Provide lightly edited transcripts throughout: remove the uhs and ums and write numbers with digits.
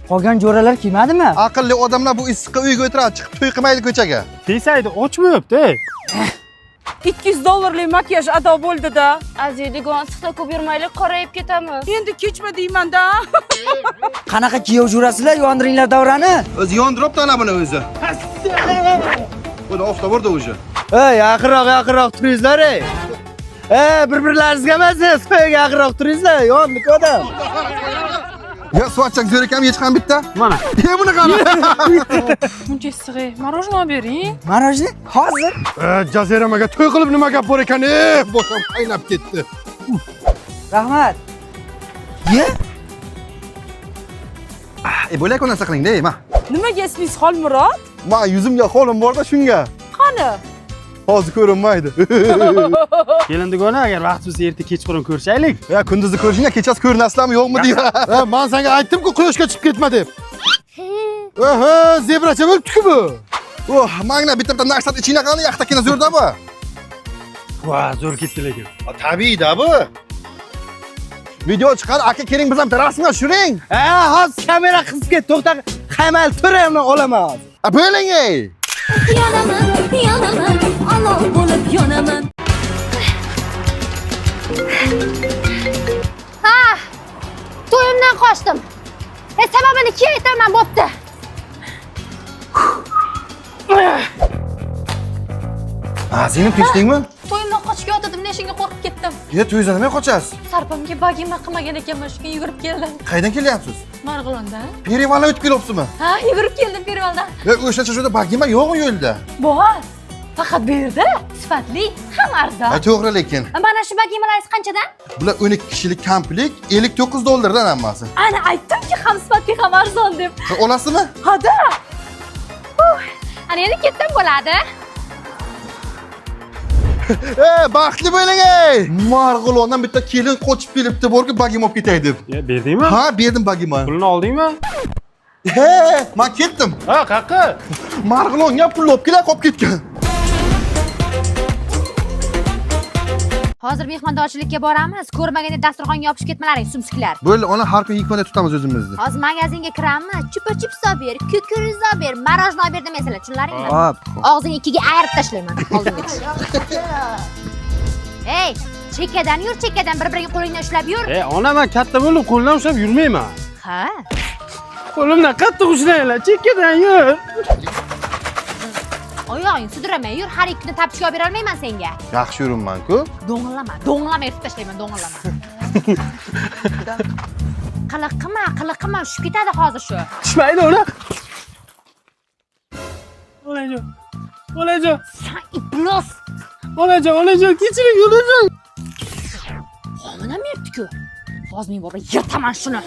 Qolgan jo'ralar kelmadimi? Aqlli odamlar bu issiqqa uyga o'tiradi, chiqib to'y qilmaydi ko'chaga. Tesaydi ochmayapti. $200 makiyaj ado bo'ldi-da. Azidigon, issiqda ko'p yurmaylik, qorayib ketamiz. Endi kechma deyman-da. Qanaqa kiyov jo'rasizlar, yondiringlar davrani. O'zi yondiribdi ana buni o'zi. Buni oftob urdi o'zi. Ey, yaqinroq turingizlar, ey. Bir-birlaringizga emas, so'yaga yaqinroq turingizlar, yonlik odam. Ya suvatchak zo'rakam hech ham bitta. Mana. Buni qara. Buncha issiq, morojno bering. Marojni hozir. Jaziramaga to'y qilib nima gap bor ekan? Boshim qaynab ketdi. Rahmat. Ye? Bo'lak narsa qiling-da, ma. Nimaga ismingiz Xolmurod? Ma yuzimga qo'lim bor-da shunga. Qani? Hozir ko'rinmaydi. Kelindigona, agar vaqt bo'lsa erta kechqurun ko'rishaylik. Ya kunduzi ko'rishingga kechasi ko'rinasizlarmi, yo'qmi deyman. Men senga aytdim-ku, quyoshga chiqib ketma deb. Oho, zebracha bo'libdi-ku bu. Oh, mangna bitta narsa ichingga qani yaxtakina zo'rda bu. Va, zo'r ketdi lekin. Tabiiyda bu. Video chiqar, aka keling biz ham rasmga tushiring. Hozir kamera qisib ket, to'xta. Qamal turamni olaman. Bo'ling ey. Yonaman, olov bo'lib yonaman. To'yimdan qochdim. Sababini keyin aytaman, bo'pti. Sening pishdingmi? To'yimdan qochib yotdim, neshingga qo'rqib ketdim. Ya to'ydan nima qochasiz? Sarpamga bagima qilmagan ekanman, shunga yugurib keldim. Qaydan kelyapsiz? Marg'ilondan. Perivaldan o'tib kelyapsizmi? Ha, yugurib keldim Perivaldan. Ya o'shacha shuda bagima yo'qmi yo'lda? Bor. Faqat bu yerda sifatli ham arzon. To'g'ri lekin. Mana shu bagimalar qanchadan? Bular 12 kishilik komplet $59 dan hammasi. Ana aytdimki, ham sifatli ham arzon deb. Olasizmi? Hada. Ana endi ketdim bo'ladi. Baxtli bo'ling ey. Marg'ilondan bitta kelin qochib kelibdi, borga bagim olib ketay deb. Ya, berdingmi? Ha, berdim bagimni. Pulni oldingmi? Men ketdim. Ha, qayerga? Marg'ilonga pul olib kelib qolib ketgan. Hozir mehmondorchilikka boramiz. Ko'rmaganda dasturxonga yopishib ketmalaring, sumsiklar. Bo'ldi, ona har kun 2 kunda tutamiz o'zimizni. Hozir magazinga kiramiz. Chupa-chups olib ber, kukuriz olib ber, marojno olib ber demaysanlar, tushunlaringmi? Hop. Og'zing ikkiga ayirib tashlayman. Oldinga tush. Ey, chekkadan yur, chekkadan bir-biriga qo'lingdan ushlab yur. Ona, men katta bo'lib qo'ldan ushlab yurmayman. Ha? Qo'limdan qattiq ushlanglar, chekkadan yur. Oyog'ing sudrama, yur, har ikkini tapishga olib bera olmayman senga. Yaxshi yuribman-ku. Do'ng'illama, yurib tashlayman, do'ng'illama. Qiliqima, tushib ketadi hozir shu. Tushmaydi ona. Olajon. San iblos. Olajon, kechiring, olajon. Hominam yuribdi-ku. Hozir men borib yirtaman shuni.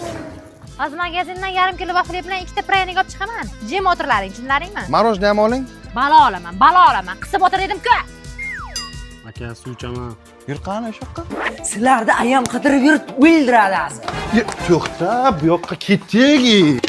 Hozir magazindan yarim kilo vafli bilan ikkita praynik olib chiqaman. Jim o'tirlaring, tushunlaringmi? Marojni ham oling. Balo olaman. Qisib o'tir dedim-ku. Aka, suv ichaman. Yur qani o'sha yoqqa. Sizlarni ayam qidirib yurib o'ldiradi hozir. To'xta, bu yoqqa ketdik.